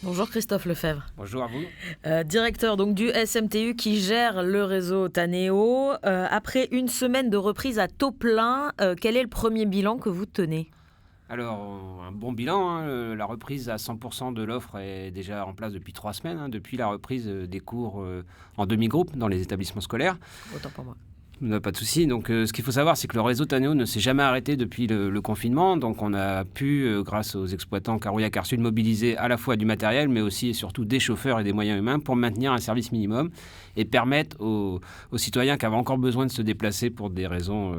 Bonjour Christophe Lefebvre. Bonjour à vous. Directeur donc du SMTU qui gère le réseau Taneo. Après une semaine de reprise à taux plein, quel est le premier bilan que vous tenez ? Alors, un bon bilan, hein. La reprise à 100% de l'offre est déjà en place depuis 3 semaines, hein, depuis la reprise des cours en demi-groupe dans les établissements scolaires. Autant pour moi. Pas de souci. Donc, ce qu'il faut savoir, c'est que le réseau Taneo ne s'est jamais arrêté depuis le confinement. Donc, on a pu, grâce aux exploitants Carouillac Arsud, mobiliser à la fois du matériel, mais aussi et surtout des chauffeurs et des moyens humains pour maintenir un service minimum et permettre aux citoyens qui avaient encore besoin de se déplacer pour des raisons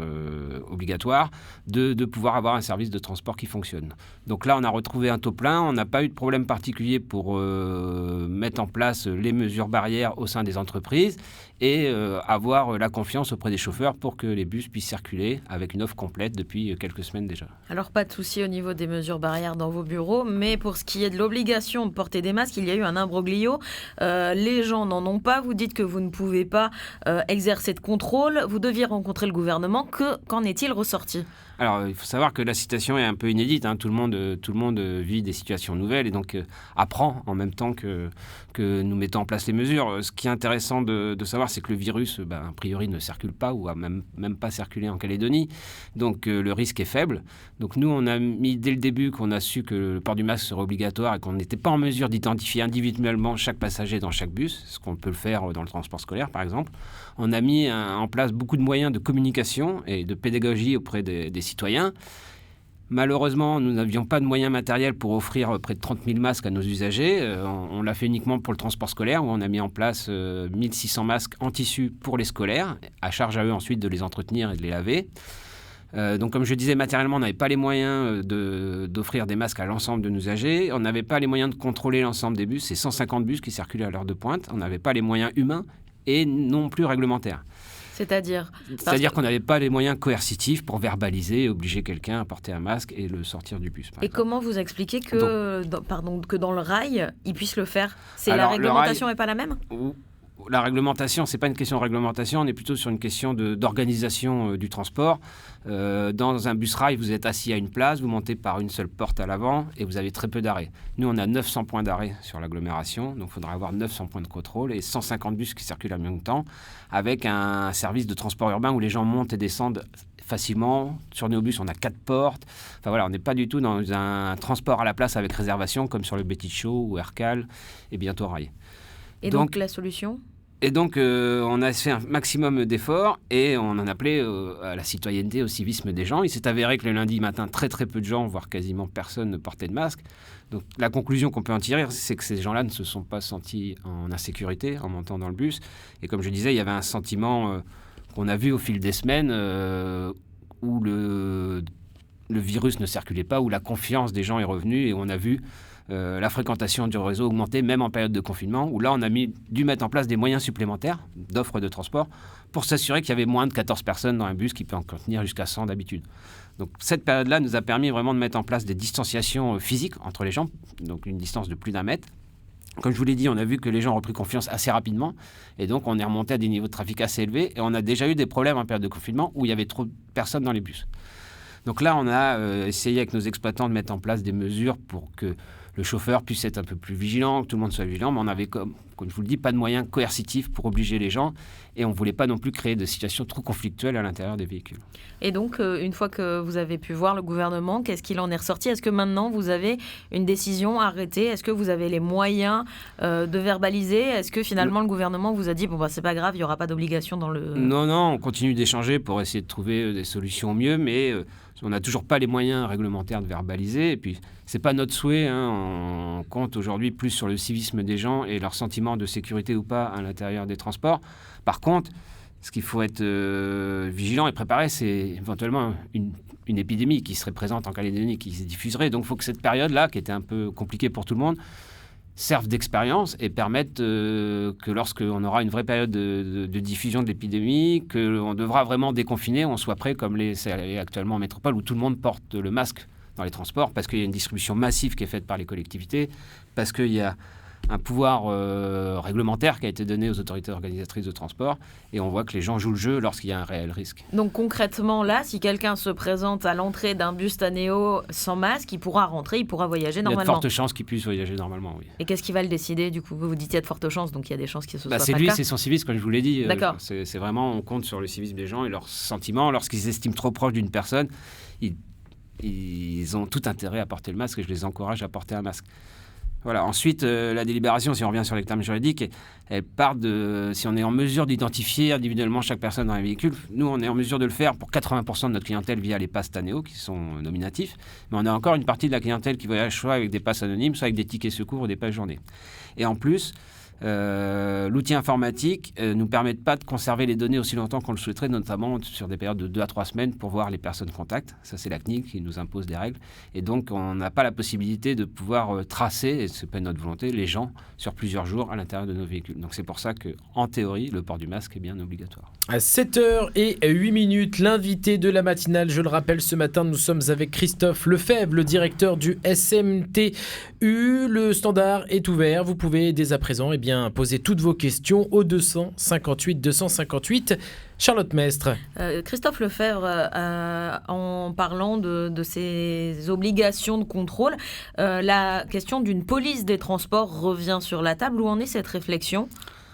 obligatoires de pouvoir avoir un service de transport qui fonctionne. Donc là, on a retrouvé un taux plein. On n'a pas eu de problème particulier pour mettre en place les mesures barrières au sein des entreprises et avoir la confiance auprès des chauffeurs pour que les bus puissent circuler avec une offre complète depuis quelques semaines déjà. Alors pas de souci au niveau des mesures barrières dans vos bureaux, mais pour ce qui est de l'obligation de porter des masques, il y a eu un imbroglio. Les gens n'en ont pas. Vous dites que vous ne pouvez pas exercer de contrôle. Vous deviez rencontrer le gouvernement. Qu'en est-il ressorti ? Alors, il faut savoir que la situation est un peu inédite, hein. Tout le monde vit des situations nouvelles et donc apprend en même temps que nous mettons en place les mesures. Ce qui est intéressant de savoir, c'est que le virus, a priori, ne circule pas ou a même pas circulé en Calédonie. Donc, le risque est faible. Donc, nous, on a mis dès le début qu'on a su que le port du masque serait obligatoire et qu'on n'était pas en mesure d'identifier individuellement chaque passager dans chaque bus, ce qu'on peut le faire dans le transport scolaire, par exemple. On a mis en place beaucoup de moyens de communication et de pédagogie auprès des citoyens. Malheureusement, nous n'avions pas de moyens matériels pour offrir près de 30 000 masques à nos usagers. On l'a fait uniquement pour le transport scolaire, où on a mis en place 1600 masques en tissu pour les scolaires, à charge à eux ensuite de les entretenir et de les laver. Donc, comme je disais, matériellement, on n'avait pas les moyens d'offrir des masques à l'ensemble de nos usagers. On n'avait pas les moyens de contrôler l'ensemble des bus. C'est 150 bus qui circulaient à l'heure de pointe. On n'avait pas les moyens humains et non plus réglementaires. C'est-à-dire qu'on n'avait pas les moyens coercitifs pour verbaliser et obliger quelqu'un à porter un masque et le sortir du bus. Et comment vous expliquez que dans le rail, ils puissent le faire ? La réglementation n'est pas la même ? La réglementation, ce n'est pas une question de réglementation, on est plutôt sur une question d'organisation du transport. Dans un bus rail, vous êtes assis à une place, vous montez par une seule porte à l'avant et vous avez très peu d'arrêts. Nous, on a 900 points d'arrêt sur l'agglomération, donc il faudra avoir 900 points de contrôle et 150 bus qui circulent en même temps, avec un service de transport urbain où les gens montent et descendent facilement. Sur nos bus, on a 4 portes. Enfin voilà, on n'est pas du tout dans un transport à la place avec réservation comme sur le Betty-Show ou Hercal et bientôt Rail. Et donc la solution ? Et donc, on a fait un maximum d'efforts et on en appelait à la citoyenneté, au civisme des gens. Il s'est avéré que le lundi matin, très très peu de gens, voire quasiment personne, ne portait de masque. Donc, la conclusion qu'on peut en tirer, c'est que ces gens-là ne se sont pas sentis en insécurité en montant dans le bus. Et comme je disais, il y avait un sentiment qu'on a vu au fil des semaines où le virus ne circulait pas, où la confiance des gens est revenue et on a vu la fréquentation du réseau augmenter, même en période de confinement, où là, on a dû mettre en place des moyens supplémentaires d'offres de transport pour s'assurer qu'il y avait moins de 14 personnes dans un bus qui peut en contenir jusqu'à 100 d'habitude. Donc, cette période-là nous a permis vraiment de mettre en place des distanciations physiques entre les gens, donc une distance de plus d'1 mètre. Comme je vous l'ai dit, on a vu que les gens ont repris confiance assez rapidement et donc on est remonté à des niveaux de trafic assez élevés et on a déjà eu des problèmes en période de confinement où il y avait trop de personnes dans les bus. Donc là, on a essayé avec nos exploitants de mettre en place des mesures pour que le chauffeur puisse être un peu plus vigilant, que tout le monde soit vigilant, mais on n'avait, comme je vous le dis, pas de moyens coercitifs pour obliger les gens et on ne voulait pas non plus créer de situations trop conflictuelles à l'intérieur des véhicules. Et donc, une fois que vous avez pu voir le gouvernement, qu'est-ce qu'il en est ressorti ? Est-ce que maintenant, vous avez une décision arrêtée ? Est-ce que vous avez les moyens de verbaliser ? Est-ce que finalement, le gouvernement vous a dit, c'est pas grave, il n'y aura pas d'obligation dans le... Non, on continue d'échanger pour essayer de trouver des solutions au mieux, mais on n'a toujours pas les moyens réglementaires de verbaliser. Et puis, ce n'est pas notre souhait. On compte aujourd'hui plus sur le civisme des gens et leur sentiment de sécurité ou pas à l'intérieur des transports. Par contre, ce qu'il faut être vigilant et préparé, c'est éventuellement une épidémie qui serait présente en Calédonie, qui se diffuserait. Donc, il faut que cette période-là, qui était un peu compliquée pour tout le monde, serve d'expérience et permette que lorsqu'on aura une vraie période de diffusion de l'épidémie, qu'on devra vraiment déconfiner, on soit prêt comme c'est actuellement en métropole où tout le monde porte le masque dans les transports parce qu'il y a une distribution massive qui est faite par les collectivités, parce qu'il y a un pouvoir réglementaire qui a été donné aux autorités organisatrices de transport, et on voit que les gens jouent le jeu lorsqu'il y a un réel risque. Donc concrètement, là, si quelqu'un se présente à l'entrée d'un bus Taneo sans masque, il pourra rentrer, il pourra voyager normalement. Il y a de fortes chances qu'il puisse voyager normalement, oui. Et qu'est-ce qui va le décider, du coup? Vous dites qu'il y a de fortes chances, donc il y a des chances que ce soit pas C'est le lui, cas. c'est son civisme, comme je vous l'ai dit. D'accord. C'est vraiment, on compte sur le civisme des gens et leurs sentiments. Lorsqu'ils s'estiment trop proches d'une personne, ils ont tout intérêt à porter le masque, et je les encourage à porter un masque. Voilà. Ensuite, la délibération, si on revient sur les termes juridiques, elle part de si on est en mesure d'identifier individuellement chaque personne dans un véhicule. Nous, on est en mesure de le faire pour 80% de notre clientèle via les passes Taneo, qui sont nominatifs. Mais on a encore une partie de la clientèle qui voyage soit avec des passes anonymes, soit avec des tickets secours ou des passes journées. Et en plus, l'outil informatique nous permet pas de conserver les données aussi longtemps qu'on le souhaiterait, notamment sur des périodes de 2 à 3 semaines pour voir les personnes contacts. Ça, c'est la CNIL qui nous impose des règles. Et donc, on n'a pas la possibilité de pouvoir tracer, et ce n'est pas notre volonté, les gens sur plusieurs jours à l'intérieur de nos véhicules. Donc, c'est pour ça qu'en théorie, le port du masque est bien obligatoire. À 7h08, l'invité de la matinale, je le rappelle, ce matin, nous sommes avec Christophe Lefebvre, le directeur du SMTU. Le standard est ouvert. Vous pouvez dès à présent poser toutes vos questions au 258 258. Charlotte Mestre. Christophe Lefebvre, en parlant de ces obligations de contrôle, la question d'une police des transports revient sur la table. Où en est cette réflexion ?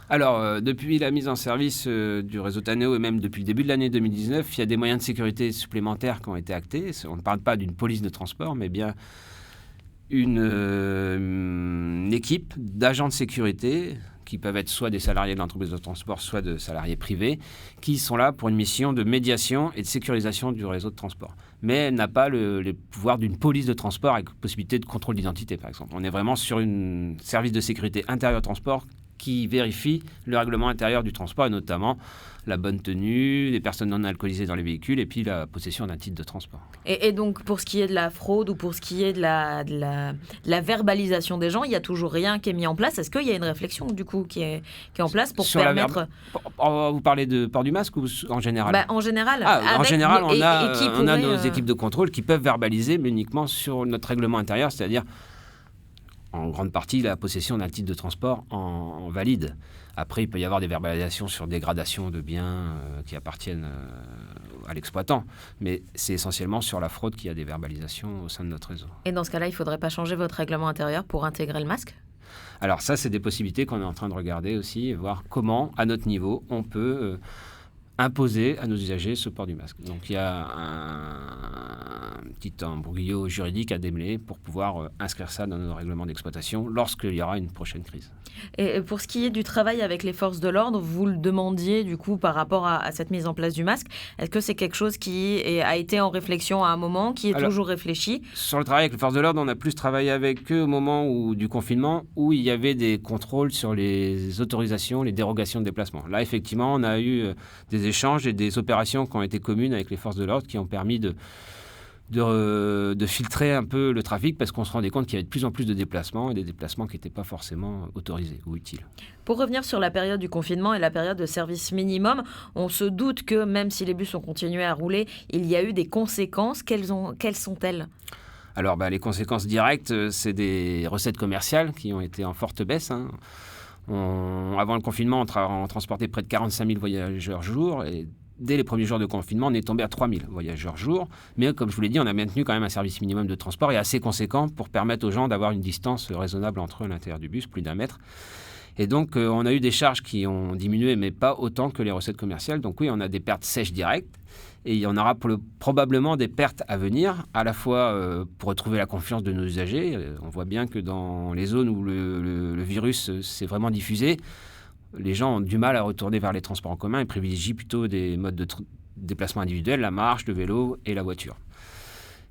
Alors, depuis la mise en service du réseau Taneo et même depuis le début de l'année 2019, il y a des moyens de sécurité supplémentaires qui ont été actés. On ne parle pas d'une police de transport, mais bien une équipe d'agents de sécurité qui peuvent être soit des salariés de l'entreprise de transport, soit de salariés privés, qui sont là pour une mission de médiation et de sécurisation du réseau de transport. Mais elle n'a pas le pouvoir d'une police de transport avec possibilité de contrôle d'identité, par exemple. On est vraiment sur un service de sécurité intérieur transport qui vérifie le règlement intérieur du transport, et notamment la bonne tenue, les personnes non alcoolisées dans les véhicules, et puis la possession d'un titre de transport. Et donc, pour ce qui est de la fraude ou pour ce qui est de la verbalisation des gens, il n'y a toujours rien qui est mis en place. Est-ce qu'il y a une réflexion, du coup, qui est en place pour sur permettre... Vous parlez de port du masque ou en général ? En général. En général, on a nos pourrait, équipes de contrôle qui peuvent verbaliser, mais uniquement sur notre règlement intérieur, c'est-à-dire en grande partie la possession d'un titre de transport en valide. Après, il peut y avoir des verbalisations sur dégradation de biens qui appartiennent à l'exploitant. Mais c'est essentiellement sur la fraude qu'il y a des verbalisations au sein de notre réseau. Et dans ce cas-là, il ne faudrait pas changer votre règlement intérieur pour intégrer le masque ? Alors ça, c'est des possibilités qu'on est en train de regarder aussi, et voir comment, à notre niveau, on peut imposer à nos usagers ce port du masque. Donc il y a un petit embrouillot juridique à démêler pour pouvoir inscrire ça dans nos règlements d'exploitation lorsqu'il y aura une prochaine crise. Et pour ce qui est du travail avec les forces de l'ordre, vous le demandiez du coup par rapport à cette mise en place du masque. Est-ce que c'est quelque chose qui a été en réflexion à un moment, qui est toujours réfléchi ? Sur le travail avec les forces de l'ordre, on a plus travaillé avec eux au moment du confinement, où il y avait des contrôles sur les autorisations, les dérogations de déplacement. Là, effectivement, on a eu des échanges et des opérations qui ont été communes avec les forces de l'ordre qui ont permis de filtrer un peu le trafic, parce qu'on se rendait compte qu'il y avait de plus en plus de déplacements, et des déplacements qui n'étaient pas forcément autorisés ou utiles. Pour revenir sur la période du confinement et la période de service minimum, on se doute que même si les bus ont continué à rouler, il y a eu des conséquences. Quelles sont-elles ? Alors, les conséquences directes, c'est des recettes commerciales qui ont été en forte baisse. Avant le confinement, on transportait près de 45 000 voyageurs jour, et dès les premiers jours de confinement, on est tombé à 3 000 voyageurs jour. Mais comme je vous l'ai dit, on a maintenu quand même un service minimum de transport et assez conséquent pour permettre aux gens d'avoir une distance raisonnable entre eux à l'intérieur du bus, plus d'1 mètre. Et donc, on a eu des charges qui ont diminué, mais pas autant que les recettes commerciales. Donc oui, on a des pertes sèches directes. Et il y en aura probablement des pertes à venir, à la fois pour retrouver la confiance de nos usagers. On voit bien que dans les zones où le virus s'est vraiment diffusé, les gens ont du mal à retourner vers les transports en commun et privilégient plutôt des modes de déplacement individuels, la marche, le vélo et la voiture.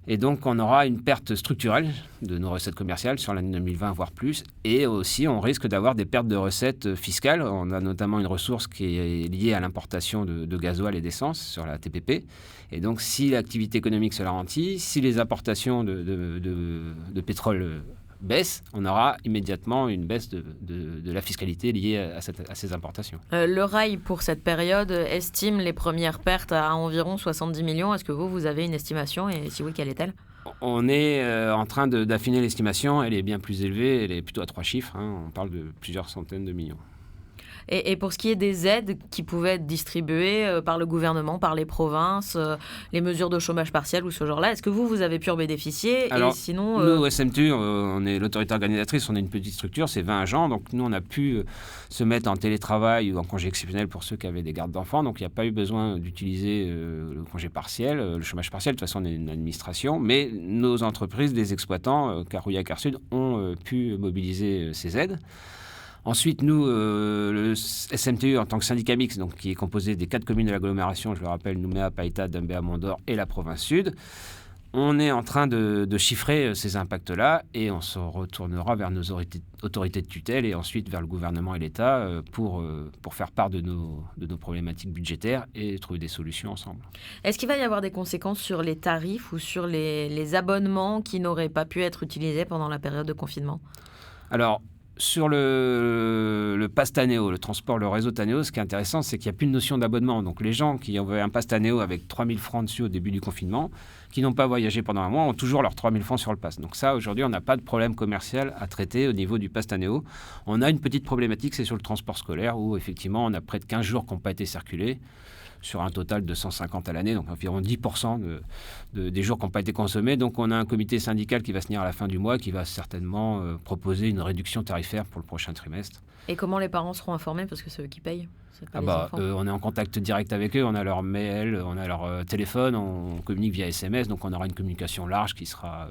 Et donc, on aura une perte structurelle de nos recettes commerciales sur l'année 2020, voire plus. Et aussi, on risque d'avoir des pertes de recettes fiscales. On a notamment une ressource qui est liée à l'importation de gasoil et d'essence sur la TPP. Et donc, si l'activité économique se ralentit, si les importations de pétrole baisse, on aura immédiatement une baisse de la fiscalité liée à ces importations. Le rail, pour cette période, estime les premières pertes à environ 70 millions. Est-ce que vous avez une estimation et si oui, quelle est-elle ? On est en train d'affiner l'estimation, elle est bien plus élevée, elle est plutôt à 3 chiffres, on parle de plusieurs centaines de millions. Et pour ce qui est des aides qui pouvaient être distribuées par le gouvernement, par les provinces, les mesures de chômage partiel ou ce genre-là, est-ce que vous avez pu en bénéficier ? Alors, et sinon, nous, au SMTU, on est l'autorité organisatrice, on est une petite structure, c'est 20 agents, donc nous, on a pu se mettre en télétravail ou en congé exceptionnel pour ceux qui avaient des gardes d'enfants, donc il n'y a pas eu besoin d'utiliser le congé partiel, le chômage partiel, de toute façon, on est une administration, mais nos entreprises, les exploitants, Carouilla et Carsud, ont pu mobiliser ces aides. Ensuite, nous, le SMTU, en tant que syndicat mixte, donc, qui est composé des 4 communes de l'agglomération, je le rappelle, Nouméa, Païta, Dembéa, Mondor et la province sud, on est en train de chiffrer ces impacts-là et on se retournera vers nos autorités de tutelle et ensuite vers le gouvernement et l'État pour faire part de nos problématiques budgétaires et trouver des solutions ensemble. Est-ce qu'il va y avoir des conséquences sur les tarifs ou sur les abonnements qui n'auraient pas pu être utilisés pendant la période de confinement ? Alors, sur le pass Tanéo, le transport, le réseau Tanéo, ce qui est intéressant, c'est qu'il n'y a plus de notion d'abonnement. Donc les gens qui avaient un pass Tanéo avec 3 000 francs dessus au début du confinement, qui n'ont pas voyagé pendant un mois, ont toujours leurs 3 000 francs sur le pass. Donc ça, aujourd'hui, on n'a pas de problème commercial à traiter au niveau du pass Tanéo. On a une petite problématique, c'est sur le transport scolaire, où effectivement, on a près de 15 jours qui n'ont pas été circulés, sur un total de 150 à l'année, donc environ 10% des jours qui n'ont pas été consommés. Donc on a un comité syndical qui va se tenir à la fin du mois, qui va certainement proposer une réduction tarifaire pour le prochain trimestre. Et comment les parents seront informés, parce que c'est eux qui payent ? On est en contact direct avec eux, on a leur mail, on a leur téléphone, on communique via SMS, donc on aura une communication large qui sera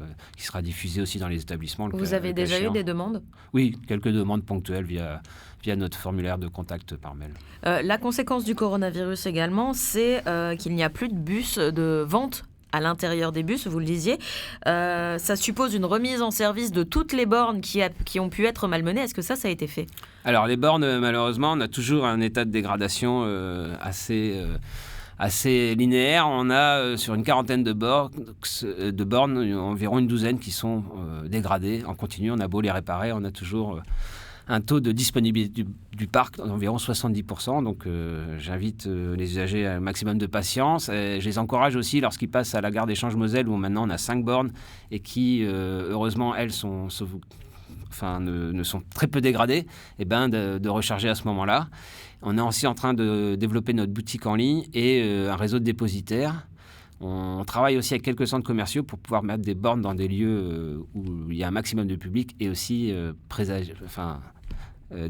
diffusée aussi dans les établissements. Vous avez déjà eu des demandes ? Oui, quelques demandes ponctuelles via notre formulaire de contact par mail. La conséquence du coronavirus également, c'est qu'il n'y a plus de bus de vente à l'intérieur des bus, vous le disiez. Ça suppose une remise en service de toutes les bornes qui ont pu être malmenées. Est-ce que ça a été fait ? Alors les bornes, malheureusement, on a toujours un état de dégradation assez linéaire. On a sur une quarantaine de bornes, environ une douzaine qui sont dégradées en continu. On a beau les réparer, on a toujours un taux de disponibilité du parc d'environ 70%. Donc j'invite les usagers à un maximum de patience. Et je les encourage aussi lorsqu'ils passent à la gare d'échange Moselle où maintenant on a 5 bornes et qui, heureusement, elles ne sont très peu dégradées, de recharger à ce moment-là. On est aussi en train de développer notre boutique en ligne et un réseau de dépositaires. On travaille aussi avec quelques centres commerciaux pour pouvoir mettre des bornes dans des lieux où il y a un maximum de public et aussi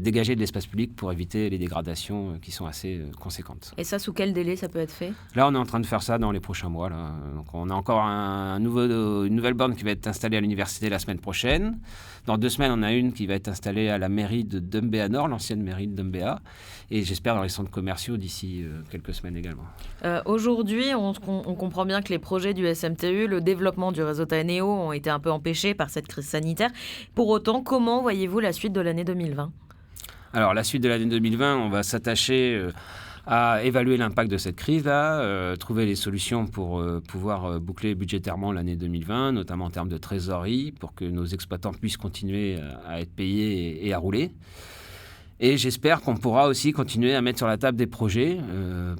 dégager de l'espace public pour éviter les dégradations qui sont assez conséquentes. Et ça, sous quel délai ça peut être fait ? Là, on est en train de faire ça dans les prochains mois. Là. Donc, on a encore une nouvelle borne qui va être installée à l'université la semaine prochaine. Dans 2 semaines, on a une qui va être installée à la mairie de Dembéa Nord, l'ancienne mairie de Dembéa. Et j'espère dans les centres commerciaux d'ici quelques semaines également. Aujourd'hui, on comprend bien que les projets du SMTU, le développement du réseau Tanéo ont été un peu empêchés par cette crise sanitaire. Pour autant, comment voyez-vous la suite de l'année 2020 ? Alors, la suite de l'année 2020, on va s'attacher à évaluer l'impact de cette crise-là, trouver les solutions pour pouvoir boucler budgétairement l'année 2020, notamment en termes de trésorerie, pour que nos exploitants puissent continuer à être payés et à rouler. Et j'espère qu'on pourra aussi continuer à mettre sur la table des projets,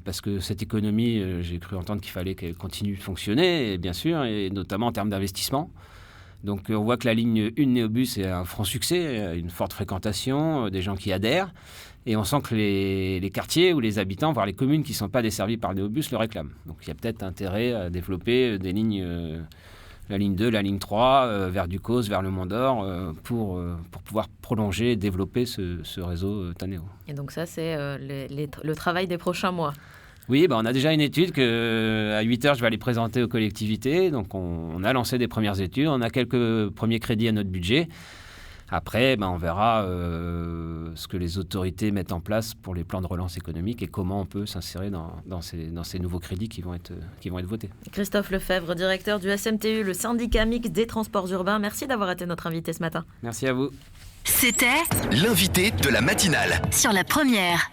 parce que cette économie, j'ai cru entendre qu'il fallait qu'elle continue de fonctionner, et bien sûr, et notamment en termes d'investissement. Donc on voit que la ligne 1 Néobus est un franc succès, une forte fréquentation, des gens qui adhèrent. Et on sent que les quartiers ou les habitants, voire les communes qui ne sont pas desservies par le Néobus, le réclament. Donc il y a peut-être intérêt à développer des lignes, la ligne 2, la ligne 3, vers Ducos, vers le Mont d'Or, pour pouvoir prolonger et développer ce réseau Tanéo. Et donc ça, c'est le travail des prochains mois. Oui, on a déjà une étude qu'à 8h, je vais aller présenter aux collectivités. Donc, on a lancé des premières études. On a quelques premiers crédits à notre budget. Après, on verra ce que les autorités mettent en place pour les plans de relance économique et comment on peut s'insérer dans ces nouveaux crédits qui vont être votés. Christophe Lefebvre, directeur du SMTU, le syndicat mixte des transports urbains. Merci d'avoir été notre invité ce matin. Merci à vous. C'était l'invité de la matinale sur la première.